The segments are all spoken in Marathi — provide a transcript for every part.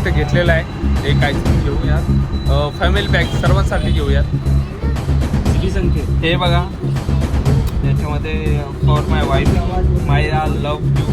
केक तर घेतलेला आहे, एक आईस्क्रीम घेऊयात, फॅमिली पॅक सर्वांसाठी घेऊयात. हे बघा, त्याच्यामध्ये for my wife, Maya love you.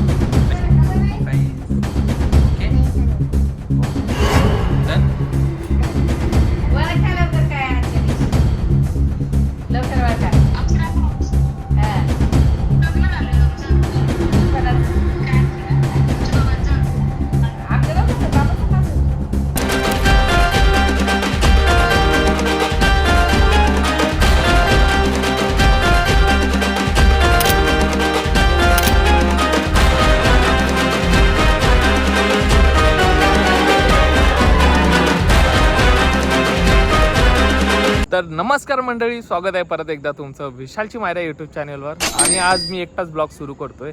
तर नमस्कार मंडळी, स्वागत आहे परत एकदा तुमचं विशालची मायरा यूट्यूब चॅनलवर. आणि आज मी एकटाच ब्लॉग सुरू करतोय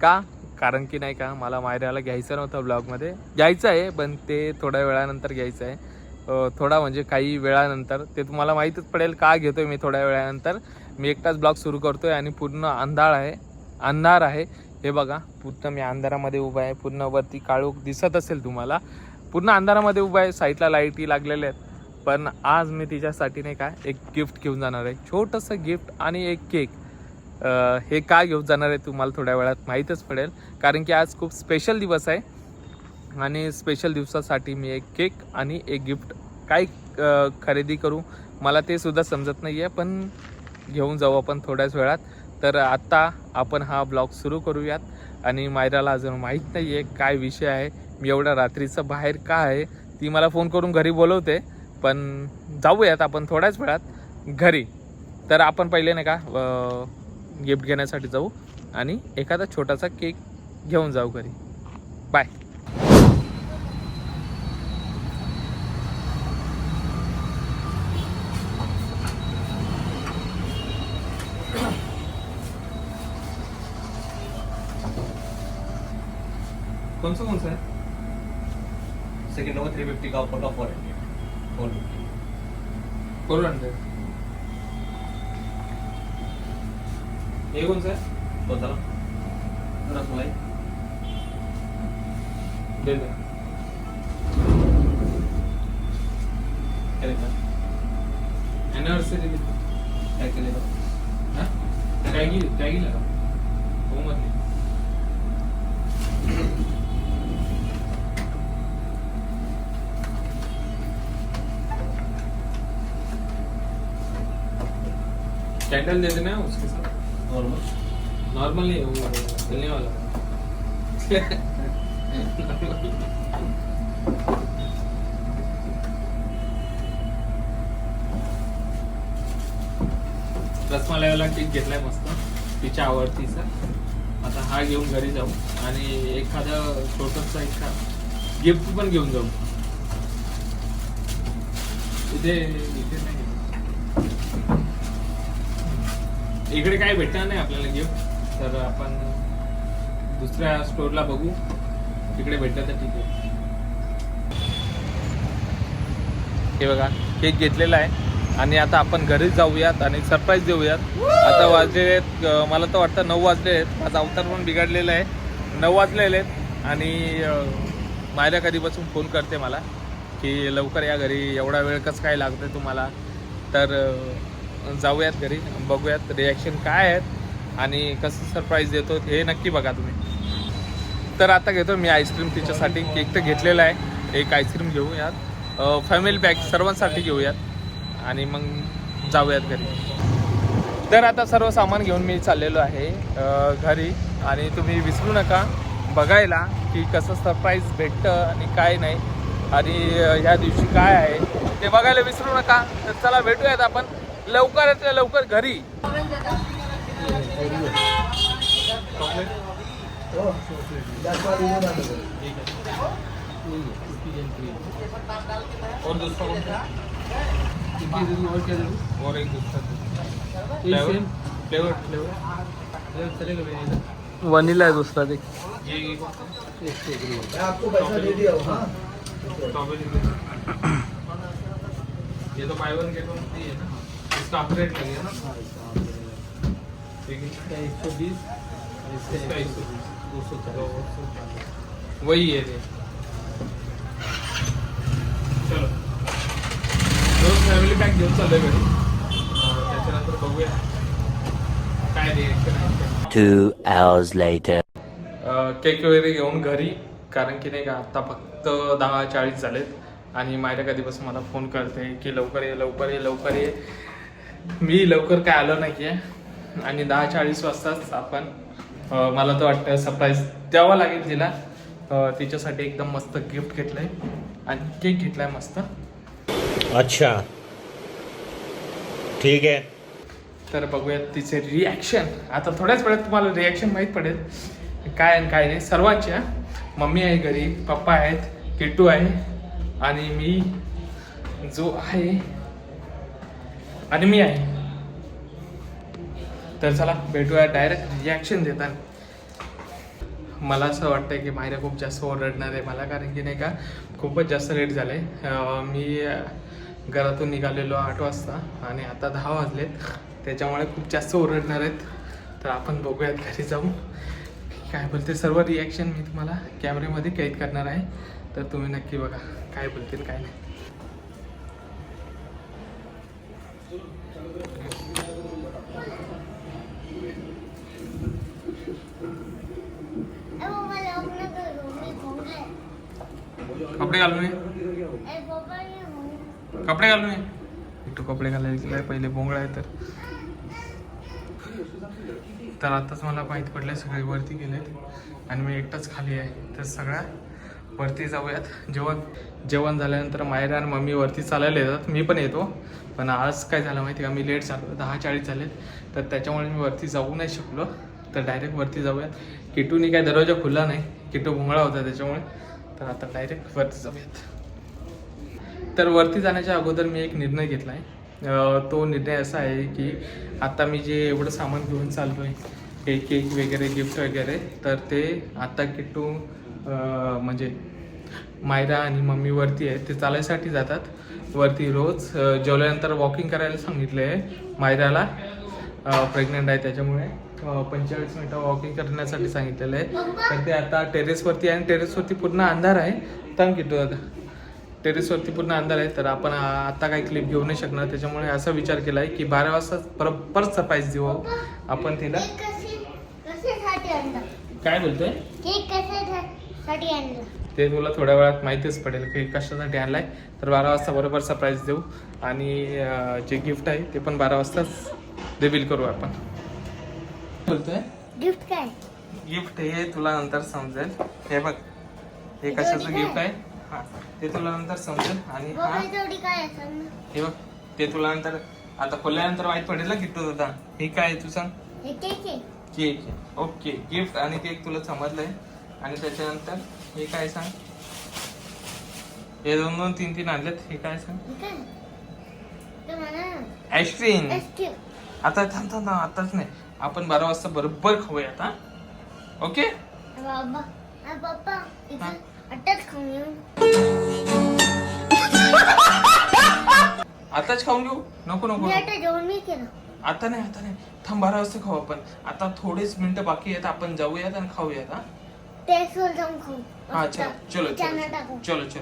का, कारण की नाही का मला मायराला घ्यायचं नव्हतं ब्लॉगमध्ये. घ्यायचं आहे पण ते थोड्या वेळानंतर घ्यायचं आहे, थोडा म्हणजे काही वेळानंतर. ते तुम्हाला माहीतच पडेल का घेतोय मी थोड्या वेळानंतर. मी एकटाच ब्लॉग सुरू करतोय आणि पूर्ण अंधार आहे. हे बघा, पूर्ण मी अंधारामध्ये उभा आहे. पूर्ण वरती काळोख दिसत असेल तुम्हाला, पूर्ण अंधारामध्ये उभा आहे. साईडला लाईटी लागलेल्या आहेत. पण आज मी तिच्यासाठी नाही का एक गिफ्ट घेऊन जाणार आहे, छोटंसं गिफ्ट आणि एक केक. हे का घेऊन जाणार आहे तुम्हाला थोड्या वेळात माहीतच पडेल, कारण की आज खूप स्पेशल दिवस आहे. आणि स्पेशल दिवसासाठी मी एक केक आणि एक गिफ्ट काय खरेदी करू मला ते सुद्धा समजत नाही आहे, पण घेऊन जाऊ आपण थोड्याच वेळात. तर आत्ता आपण हा ब्लॉग सुरू करूयात. आणि मायराला अजून माहीत नाही आहे काय विषय आहे, मी एवढ्या रात्रीचं बाहेर का आहे. ती मला फोन करून घरी बोलवते, पण जाऊयात आपण थोड्याच वेळात घरी. तर आपण पहिले नाही का गिफ्ट घेण्यासाठी जाऊ आणि एखादा छोटासा केक घेऊन जाऊ घरी. बाय. कौन सा है? सेकंड नंबर 350 का ऑफर ऑफर है 400. ये कौन सा है? बताओ रसमलाई दे दे. क्या लिखा एनिवर्सरी क्या क्या लिखा हाँ टैगी लगा वो मत. कैंडल दे देना उसके साथ. नॉर्मल नहीं, वो जलने वाला. रसमलाईवाला केक घेतलाय मस्त, तिच्या आवडतीचा. आता हा घेऊन घरी जाऊ आणि एखादा छोटंसं एका गिफ्ट पण घेऊन जाऊ. इथे नाही, इकडे काय भेटणार नाही आपल्याला गिफ्ट, तर आपण दुसऱ्या स्टोरला बघू, तिकडे भेटलं तर ठीक आहे. हे बघा, केक घेतलेला आहे आणि आता आपण घरी जाऊयात आणि सरप्राईज देऊयात. आता वाजलेत, मला तर वाटतं 9 वाजले आहेत. माझा अवतार पण बिघडलेला आहे. 9 वाजलेले आहेत आणि मायरा कधीपासून फोन करते मला की लवकर या घरी, एवढा वेळ कसं काय लागतोय तुम्हाला. तर जाऊयात घरी, बघूयात रिॲक्शन काय आहेत आणि कसं सरप्राईज देतो हे नक्की बघा तुम्ही. तर आता घेतो मी आईस्क्रीम तिच्यासाठी. केक तर घेतलेला आहे, एक आईस्क्रीम घेऊयात, फॅमिली पॅक सर्वांसाठी घेऊयात आणि मग जाऊयात घरी. तर आता सर्व सामान घेऊन मी चाललेलो आहे घरी. आणि तुम्ही विसरू नका बघायला की कसं सरप्राईज भेटतं आणि काय नाही, आणि ह्या दिवशी काय आहे ते बघायला विसरू नका. तर चला भेटूयात आपण लवकरात लवकर घरी. और दूसरा और एक दूसरा फ्लेवर वनीला है दूसरा. देख आपको पैसा दे दिया हाँ. ये तो by one get one free है ना, इसका अपग्रेड लगेगा ना. ठीक है, 120 इसका 120 240 वही है. पॅक घेऊन चाललोय घरी. त्याच्यानंतर बघूया काय रिएक्शन आहे. 2 hours later. केक वगैरे घेऊन घरी, कारण की नाही का आत्ता फक्त 10:40 झालेत आणि मायरा कधीपासून मला फोन करते की लवकर ये लवकर ये लवकर ये. मी लवकर काय आलो नाही आहे आणि 10:40 वाजताच आपण मला तर वाटतं सरप्राईज द्यावा लागेल तिला. तिच्यासाठी एकदम मस्त गिफ्ट घेतलंय आणि केक घेतलाय मस्त. अच्छा ठीक आहे. तर बघूयात तिचे रिॲक्शन. आता थोड्याच वेळात तुम्हाला रिॲक्शन माहीत पडेल काय आणि काय नाही. सर्वांच्या मम्मी आहे घरी, पप्पा आहेत, किट्टू आहे आणि मी जो आहे आणि मी आहे. तर चला भेटूया डायरेक्ट रिॲक्शन देताना. मला असं वाटतं की मायरा खूप जास्त ओरडणार आहे मला, कारण की नाही का खूपच जास्त लेट झालं आहे. मी घरातून निघालेलो 8 वाजता आणि आता 10 वाजलेत, त्याच्यामुळे खूप जास्त ओरडणार आहेत. तर आपण बघूयात घरी जाऊन काय बोलते. सर्व रिॲक्शन मी तुम्हाला कॅमेऱ्यामध्ये कैद करणार आहे, तर तुम्ही नक्की बघा काय बोलतील काय नाही. कपडे घालून ये, कपडे घालून ये. तू कपडे घालायला गेलाय, पहिले बोंगळा आहे. तर आताच मला माहीत पडलं सगळे वरती गेलेत आणि मी एकटाच खाली आहे. तर सगळ्या वरती जाऊयात. जेवण झाल्यानंतर मायरा आणि मम्मी वरती चालायला येतात, मी पण येतो. पण आज काय झालं माहिती का, मी लेट झालो, 10:40 झालेत, तर त्याच्यामुळे मी वरती जाऊ नाही शकलो. तर डायरेक्ट वरती जाऊयात. किटूनी काय दरवाजा खुला नाही, किटू भोंगळा होता त्याच्यामुळे. तर आता डायरेक्ट वरती जाऊयात. तर वरती जाण्याच्या अगोदर मी एक निर्णय घेतला आहे. तो निर्णय असा आहे की आता मी जे एवढं सामान घेऊन चाललो आहे, केक वगैरे गिफ्ट वगैरे, तर ते आता किट्टू म्हणजे मायरा आणि मम्मी वरती आहे, ते चालायसाठी जातात वरती रोज. जेवल्यानंतर वॉकिंग करायला सांगितलं आहे मायराला, प्रेग्नंट आहे त्याच्यामुळे 45 मिनटं वॉकिंग करण्यासाठी सांगितलेलं आहे. तर ते आता टेरेसवरती आहे आणि टेरेसवरती पूर्ण अंधार आहे. थांब किट्टू आता, टेरेसवरती पूर्ण अंधार आहे. तर आपण आता काही क्लिप घेऊ नाही शकणार, त्याच्यामुळे असा विचार केला आहे की 12 वाजता बरोबर सरप्राईज देऊ आपण तिला. काय बोलतोय ते तुला थोड्या वेळात माहितीच पडेल की कशासाठी आणलाय. तर 12 वाजता बरोबर सरप्राईज देऊ आणि जे गिफ्ट आहे ते पण 12 वाजताच रिव्हील करू आपण. बोलतोय गिफ्ट काय? गिफ्ट हे तुला नंतर समजेल. हे बघ, हे कशाचं गिफ्ट आहे हा ते तुला नंतर समजेल. आणि हा हे बघ, ते तुला नंतर आता खोलल्यानंतर माहित पडेल ना किट्टू दादा. हे काय आहे तू सांग? केक. ओके, गिफ्ट आणि केक तुला समजलंय. आणि त्याच्यानंतर हे काय सांग? हे 2-2, 3-3 आणलेत. हे काय सांग? आईस्क्रीम. आता थांब आताच नाही, आपण 12 वाजता बरोबर खाऊया आता. ओके पप्पा आताच खाऊन येऊ. आताच खाऊन घेऊ. नको नको जेवण मी केलं. आता नाही थांब, 12 वाजता खाऊ आपण. आता थोडेच मिनिटं बाकी आहेत, आपण जाऊयात आणि खाऊयात. हा टेरेसवर जाऊन खाऊ. हा चलो.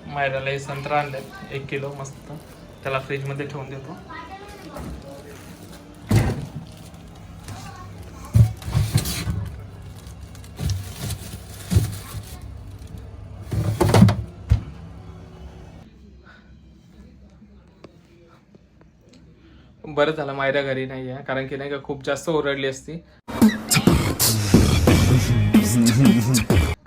मायराला हे संत्रा आणलेत 1 किलो मस्त, त्याला फ्रीजमध्ये ठेवून देतो. बरं झालं मायरा घरी नाही आहे, कारण की नाही का खूप जास्त ओरडली असती.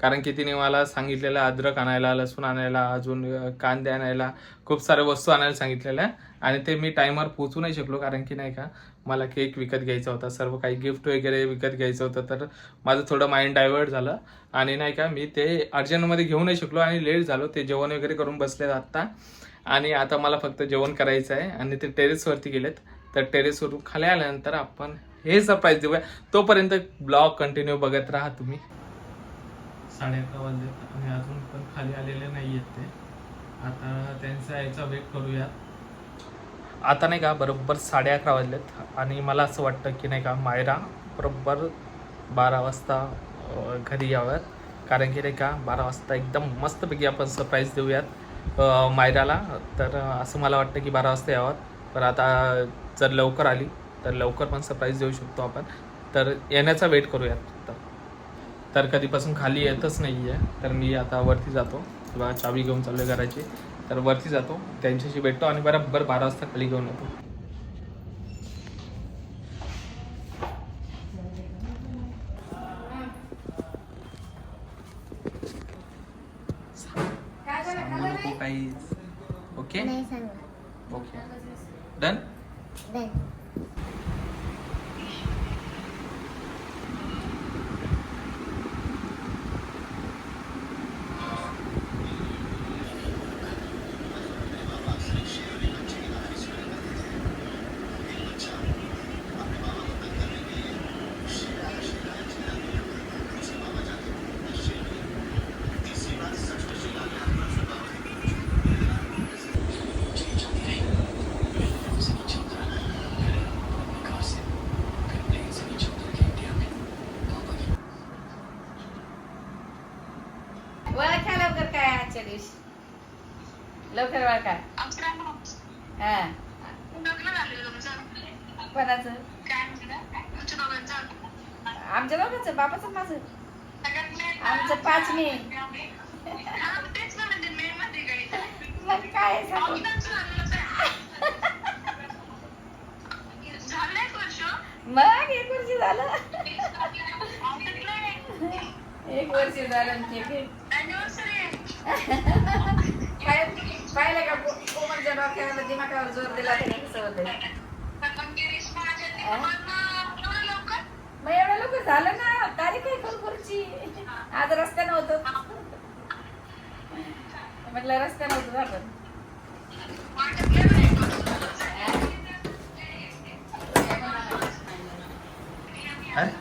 कारण की तिने मला सांगितलेलं अद्रक आणायला, लसूण आणायला, अजून कांदे आणायला, खूप साऱ्या वस्तू आणायला सांगितलेल्या. आणि ते मी टाईमवर पोहोचू नाही शकलो, कारण की नाही का मला केक विकत घ्यायचा होता, सर्व काही गिफ्ट वगैरे विकत घ्यायचं होतं. तर माझं थोडं माइंड डायव्हर्ट झालं आणि नाही का मी ते अर्जंटमध्ये घेऊ नाही शकलो आणि लेट झालो. ते जेवण वगैरे करून बसलेत आत्ता आणि आता मला फक्त जेवण करायचं आहे. आणि ते टेरेसवरती गेलेत, तर टेरेसवरून खाली आल्यानंतर आपण हे सरप्राईज देऊया. तोपर्यंत ब्लॉग कंटिन्यू बघत राहा तुम्ही. 11:30 वाजलेत आणि अजून पण खाली आलेले नाही आहेत ते. आता त्यांचा यायचा वेट करूया. आता नाही का बरोबर 11:30 वाजलेत आणि मला असं वाटतं की नाही का मायरा बरोबर 12 वाजता घरी याव्यात. कारण की नाही का 12 वाजता एकदम मस्तपैकी आपण सरप्राईज देऊयात मायराला. तर असं मला वाटतं की 12 वाजता यावं. पण आता जर लवकर आली तर लवकर पण सरप्राईज देऊ शकतो आपण. तर येण्याचा वेट करूयात. तर कधीपासून खाली येतच नाही आहे. तर मी आता वरती जातो किंवा चावी घेऊन चाललो आहे घराची. तर वरती जातो, त्यांच्याशी भेटतो आणि बरोबर 12 वाजता खाली घेऊन येतो. सांगू नको काही. ओके नाही सांगणार. Okay done. Then. वळखा लवकर काय आजच्या दिवशी लवकर वळखा. हा कोणाचं? आमच्या दोघांचं बाबाचं माझं. आमचं 5 मे. मग काय सांगू? मग 1 वर्ष झालं. 1 वर्ष झालं. पाहिलं का कोमलच्या डोक्यावर दिमागावर जोर दिला त्याने कसं होतं. मग एवढं लवकर झालं ना. तारीख आहे कोलपूरची. आज रस्त्यानं होतं. म्हटलं रस्त्यानं होतं आपण. अरे